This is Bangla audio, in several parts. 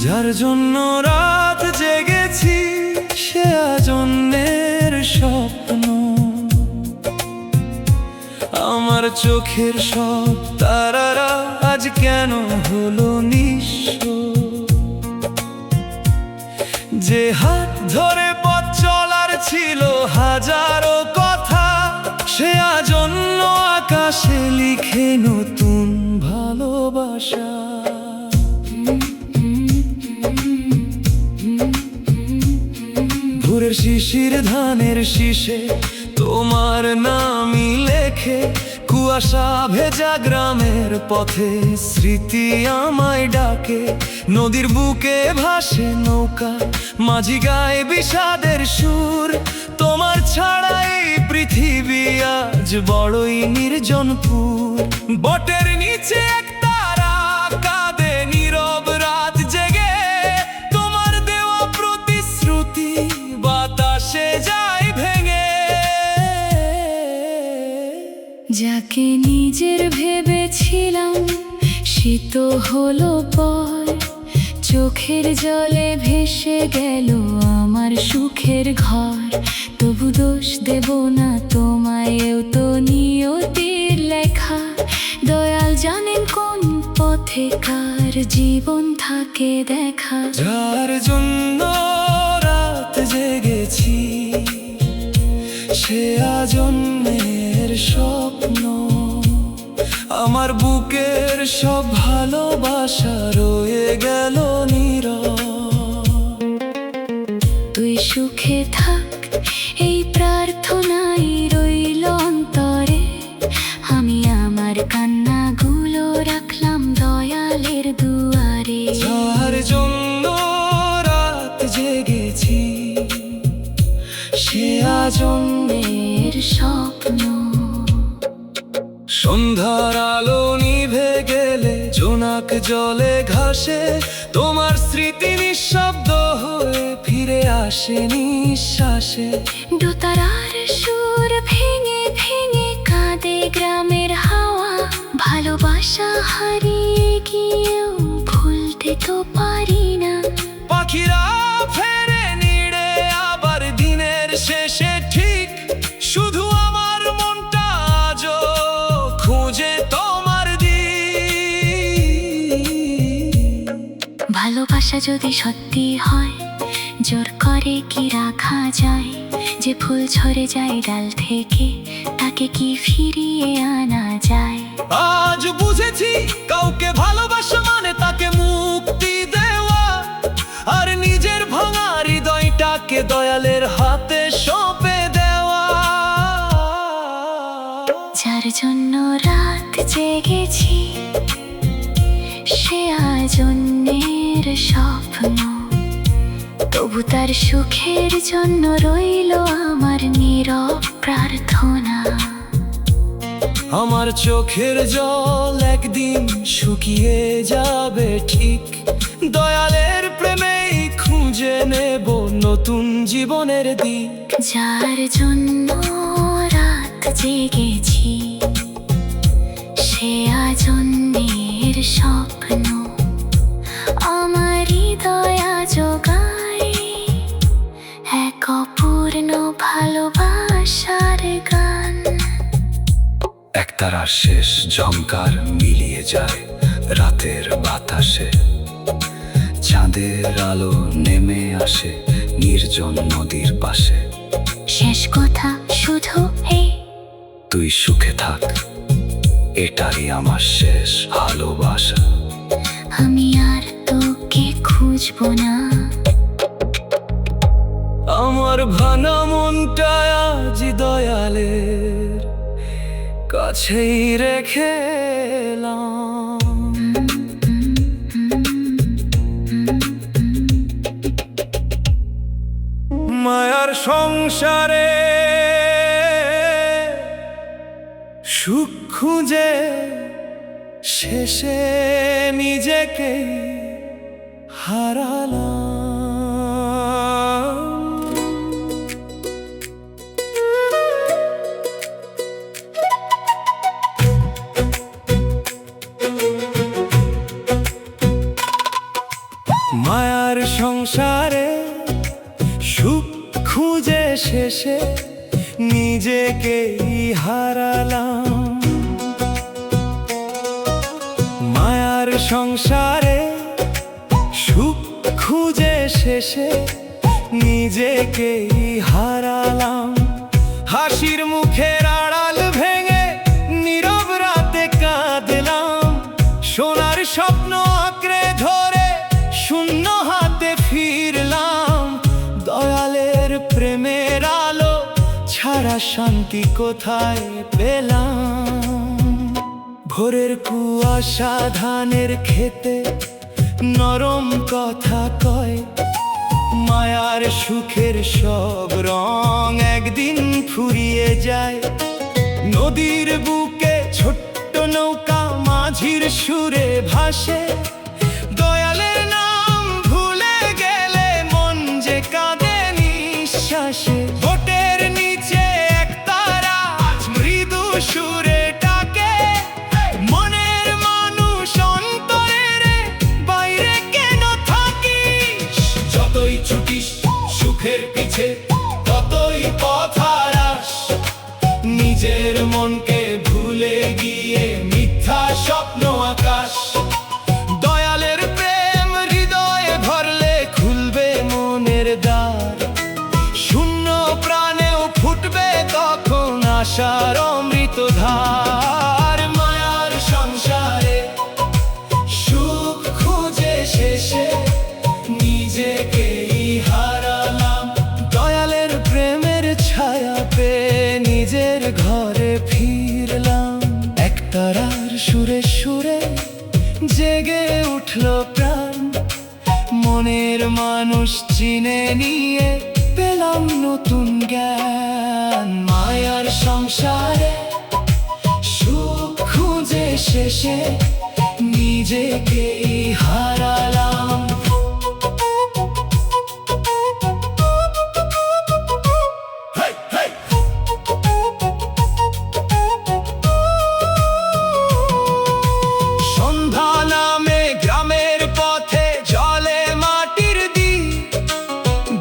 যার জন্য রাত জেগেছি সে আজ অন্যের স্বপ্ন। আমার চোখের সব তারারা আজ কেন হলো নিঃস্ব। যে হাত ধরে পথ চলার ছিল হাজারো কথা, সে আজ অন্য আকাশে লিখে নতুন ভালোবাসা। ভোরের শিশির ধানের শীষে তোমার নামই লেখে, কুয়াশা ভেজা গ্রামের পথে স্মৃতি আমায় ডাকে। নদীর বুকে ভাসে নৌকা, মাঝি গায়ে বিষাদের সুর। তোমার ছাড়াই পৃথিবী আজ বড়ই নির্জনপুর। বটের নিচে এক তারা কাঁদে নীরব রাত জেগে, তোমার দেওয়া প্রতিশ্রুতি বাতাসে যায় ভেঙে। যাকে নিজের ভেবেছিলাম সে তো হলো পর, চোখের জলে ভেসে গেল আমার সুখের ঘর। তবু দোষ দেব না তোমায়ও তো নিয়তির লেখা, দয়াল জানেন কোন পথে কার জীবন থাকে দেখা। যার জন্য রাত জেগেছি সে আজ অন্যের স্বপ্ন। আমার বুকের সব ভালোবাসা রয়ে গেল নীরব। তুই সুখে থাক এই প্রার্থনাই রইল অন্তরে, আমি আমার কান্নাগুলো রাখলাম দয়ালের দুয়ারে। যার জন্য রাত জেগেছি সে আজ অন্যের স্বপ্ন। সন্ধ্যার আলো নিভে গেলে জোনাক জলে ঘাসে, তোমার স্মৃতি নিঃশব্দ হয়ে ফিরে আসে নিঃশ্বাসে। দোতারার সুর ভেঙে ভেঙে কাঁদে গ্রামের হাওয়া, ভালোবাসা হারিয়ে গিয়েও ভুলতে তো পারি না। পাখিরা ফেরে নিড়ে আবার দিনের শেষে ঠিক, শুধু আমার মনটা আজও খুঁজে তোমার দিক। ভালোবাসা যদি সত্যি হয় জোর করে কি রাখা যায়, যে ফুল ঝরে যায় ডাল থেকে তাকে কি ফিরিয়ে আনা যায়। আজ বুঝেছি কাউকে ভালোবাসা মানে তাকে মুক্তি দেওয়া, আর নিজের ভাঙা হৃদয়টাকে দয়ালের হাতে সঁপে দেওয়া। যার জন্য রাত জেগেছি সে আজ অন্যের স্বপ্ন, তবু তার সুখের জন্য রইল আমার নীরব প্রার্থনা। আমার চোখের জল একদিন শুকিয়ে যাবে ঠিক, দয়ালের প্রেমেই খুঁজে নেব নতুন জীবনের দিক। যার জন্য রাত জেগেছি সে আজ অন্যের স্বপ্ন, আমার হৃদয় জোগায় এক অপূর্ণ ভালোবাসার গান। একতারার শেষ ঝংকার মিলিয়ে যায় রাতের বাতাসে, চাঁদের আলো নেমে আসে নির্জন নদীর পাশে। শেষ কথা শুধু এই, তুই সুখে থাক এটাই আমার শেষ ভালোবাসা। আমি আর তোকে খুঁজবো না। আমার ভাঙা মনটা আজ দয়ালের কাছেই রেখে এলাম। মায়ার সংসারে সুখ খুঁজে শেষে নিজেকে হারালাম। মায়ার সংসারে সুখ খুঁজে শেষে নিজেকেই হারালাম। মায়ার সংসারে সুখ খুঁজে শেষে নিজেকেই হারালাম। হাসির মুখের আড়াল ভেঙে নীরব রাতে কাঁদলাম। সোনার স্বপ্ন আঁকড়ে ধরে শূন্য হাতে ফিরলাম। দয়ালের প্রেমের আলো ছাড়া শান্তি কোথায় পেলাম। ভোরের কুয়াশা ধানের খেতে নরম কথা কয়। মায়ার সুখের সব রং একদিন ফুরিয়ে যায়। নদীর বুকে ছোট্ট নৌকা মাঝির সুরে ভাসে। দয়ালের নাম ভুলে গেলে মন যে কাঁদে নিঃশ্বাসে। বোটের নিচে এক তারা আজ মৃদু সুরে ডাকে। মনের মানুষ অন্তরের বাইরে কেন থাকিস? যতই ছুটিস সুখের পিছে ততই পথ হারাস। নিজের মনকে ভুলে গিয়ে মিথ্যা স্বপ্ন আকাশ। দয়ালের প্রেম হৃদয়ে ভরলে খুলবে মনের দ্বার। শূন্য প্রাণেও ফুটবে তখন আশার অমৃত ধার। মায়ার সংসারে সুখ খুঁজে শেষে নিজেকেই হারালাম। দয়ালের প্রেমের ছায়া পেয়ে নিজের ঘরে ফিরলাম। একতারার সুরে সুরে জেগে উঠল প্রাণ। মনের মানুষ চিনে নিয়ে পেলাম নতুন জ্ঞান। মায়ার সংসারে সুখ খুঁজে শেষে নিজেকেই হারালাম। সন্ধ্যা নামে গ্রামের পথে জলে মাটির দ্বীপ।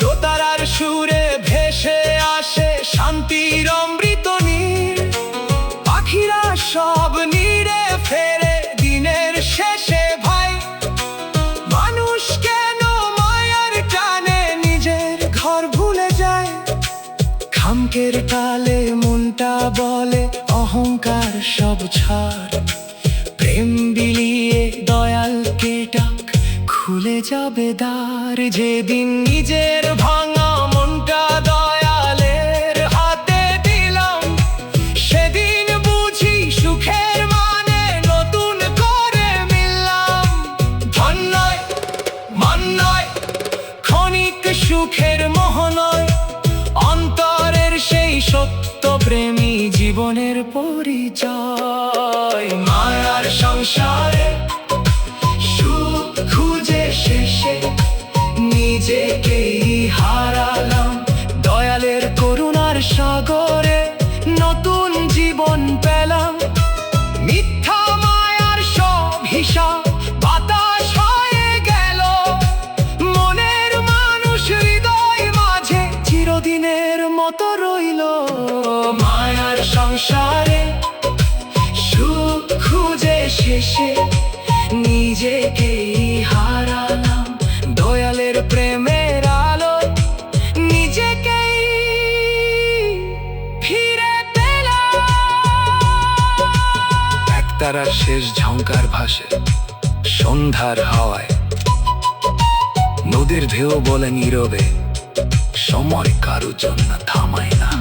দোতারার সুরে ভেসে আসে শান্তির অমৃত নীর। পাখিরা সব নীড়ে ফেরে দিনের শেষে ভাই। মানুষ কেন মায়ার টানে নিজের ঘর ভুলে যায়? খামকের টালে মনটা বলে অহংকার সব ছাড়। প্রেম বিলিয়ে দয়ালকে ডাক খুলে যাবে দ্বার। যেদিন নিজের ভাঙা মনটা দয়ালের হাতে দিলাম। সেদিন বুঝি সুখের মানে নতুন করে মিললাম। ধন নয় মান নয় ক্ষণিক সুখের মোহ নয়। অন্তরের সেই সত্য প্রেমী জীবনের পরিচয়। মায়ার সংসারে সুখ খুঁজে শেষে নিজেকেই হারালাম। দয়ালের করুণার সাগরে নতুন জীবন পেলাম। মিথ্যা মায়ার সব হিসাব বাতাস হয়ে গেল। মনের মানুষ হৃদয় মাঝে চিরদিনের মতো রইল। মায়ার সংসারে সুখ খুঁজে শেষে নিজেকেই হারালাম। দয়ালের প্রেমের আলো নিজেকেই ফিরে পেলাম। একতারার শেষ ঝংকার ভাসে সন্ধ্যার হাওয়ায়। নদীর ঢেউ বলে নীরবে সময় কারো জন্য থামায় না।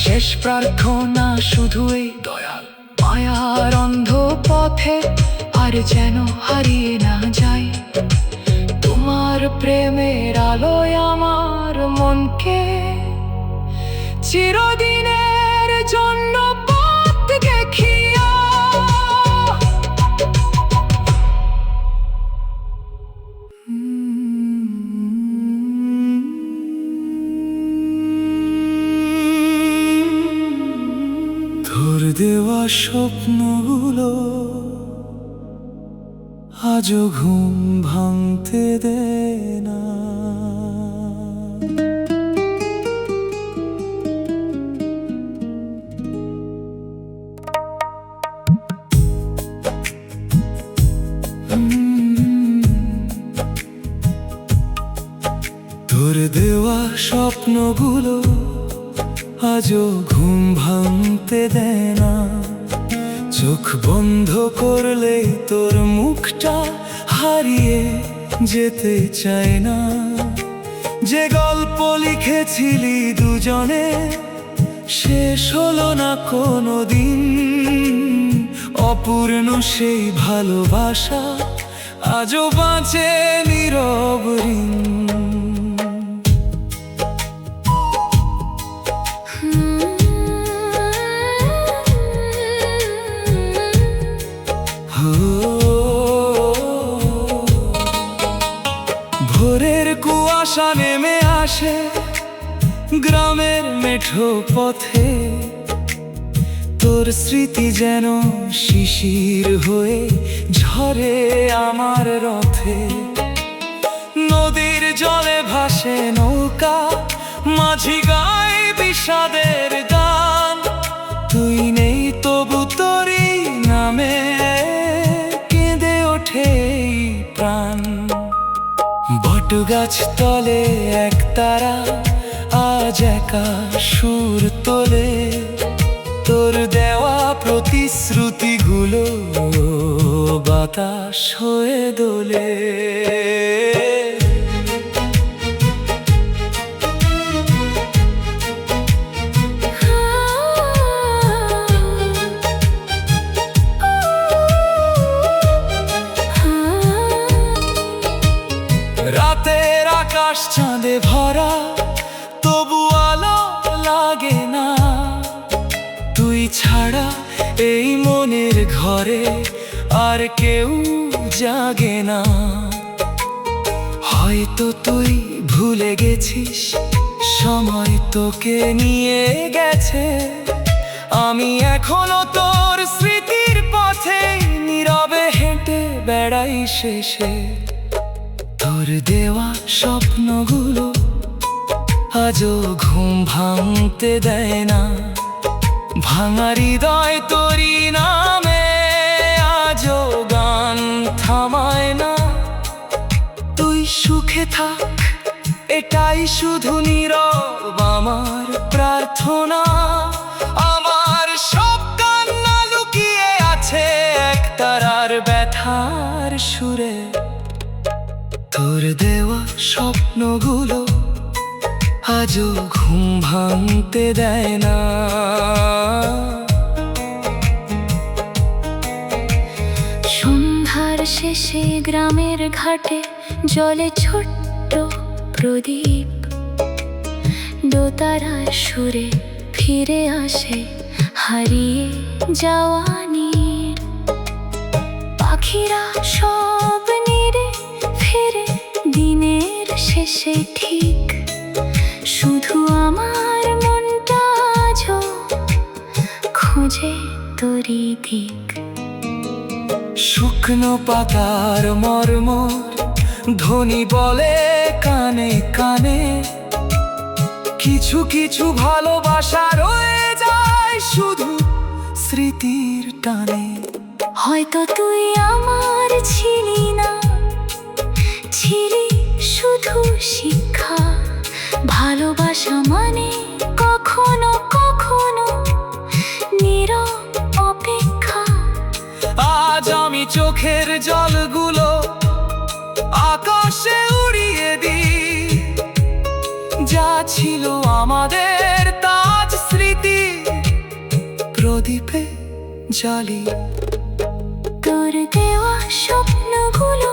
শেষ প্রার্থনা শুধু এই দয়াল মায়ার অন্ধ পথে আর যেন হারিয়ে না যাই। তোমার প্রেমের আলোয় আমার মনকে চিরদিনের জন্য পথ দেখিয়া। তোর দেওয়া স্বপ্নগুলো আজও ঘুম ভাঙতে দে না। তোর দেওয়া স্বপ্নগুলো আজও ঘুম ভাঙতে দেয় না। চোখ বন্ধ করলে তোর মুখটা হারিয়ে যেতে চায় না। যে গল্প লিখেছিলি দুজনে শেষ হলো না কোনো দিন। অপূর্ণ সেই ভালোবাসা আজও বাঁচে নীরব ঋণ। ভোরের কুয়াশা নেমে আসে গ্রামের মেঠো পথে। তোর স্মৃতি যেন শিশির হয়ে ঝরে আমার রথে। নদীর জলে ভাসে নৌকা, মাঝি গায় বিষাদের গান। তুই নেই তবু তোরই নামে কেঁদে ওঠে এই প্রাণ। বটগাছ তলে এক তারা আজ একা সুর তোলে। তোর দেওয়া প্রতিশ্রুতিগুলো বাতাস হয়ে দোলে। রাতের আকাশ চাঁদে ভরা, তবু আলো লাগে না। তুই ছাড়া এই মনের ঘরে আর কেউ জাগে না। হয়তো তুই ভুলে গেছিস, সময় তোকে নিয়ে গেছে। আমি এখনো তোর স্মৃতির পথে নীরবে হেঁটে বেড়াই শেষে। তোর দেওয়া স্বপ্নগুলো আজও ঘুম ভাঙতে দেয় না। ভাঙা হৃদয় তোরই নামে আজও গান থামায় না। তুই সুখে থাক, এটাই শুধু নীরব আমার প্রার্থনা। আমার সব কান্না লুকিয়ে আছে এক তারার ব্যথার সুরে। তোর দেওয়া স্বপ্নগুলো আজও ঘুম ভাঙতে দেয় না। সন্ধ্যার শেষে গ্রামের ঘাটে জলে ছোট্ট প্রদীপ। দোতারার সুরে ফিরে আসে হারিয়ে যাওয়া নীড়। পাখিরা সব নীড়ে ফেরে দিনের শেষে ঠিক। শুধু আমার মনটা আজও খোঁজে তোরই দিক। শুকনো পাতার মর্মর ধ্বনি বলে কানে কানে। কিছু কিছু ভালোবাসা রয়ে যায় শুধু স্মৃতির টানে। হয়তো তুই আমার ছিলি না, ছিলি শুধু শিক্ষা। ভালোবাসা মানে কখনো কখনো নীরব অপেক্ষা। আজ আমি চোখের জলগুলো আকাশে উড়িয়ে দিই। যা ছিল আমাদের তাজ স্মৃতি প্রদীপে জ্বালি। তোর দেওয়া স্বপ্নগুলো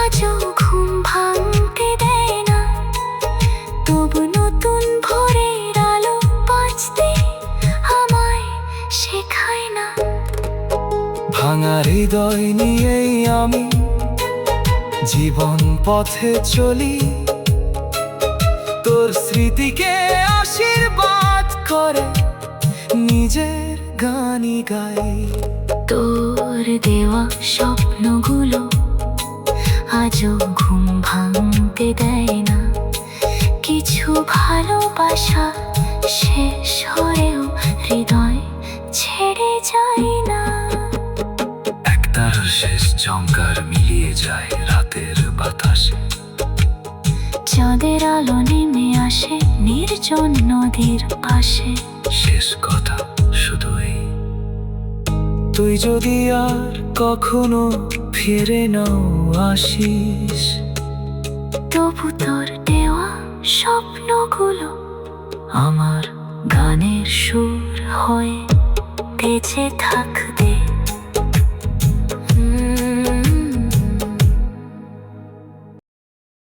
আজও ঘুম ভাঙতে দেয় না। তবু নতুন ভোরের আলো বাঁচতে আমায় শেখায় না। ভাঙা হৃদয় নিয়েই আমি জীবন পথে চলি। তোর স্মৃতিকে আশীর্বাদ করে নিজের গানই গাই। তোর দেওয়া স্বপ্নগুলো আজও ঘুম ভাঙতে দেয় না। কিছু ভালোবাসা শেষ হয়েও হৃদয় ছেড়ে যায় না। একতার শেষ ঝংকার মিলিয়ে যায় রাতের বাতাসে। চাঁদের আলো নেমে আসে নির্জন নদীর পাশে। শেষ কথা শুধুই, তুই যদি আর কখনো ফিরে নাও আসিস, তবু তোর দেওয়া স্বপ্নগুলো আমার গানের সুর হয়ে বেঁচে থাকবে।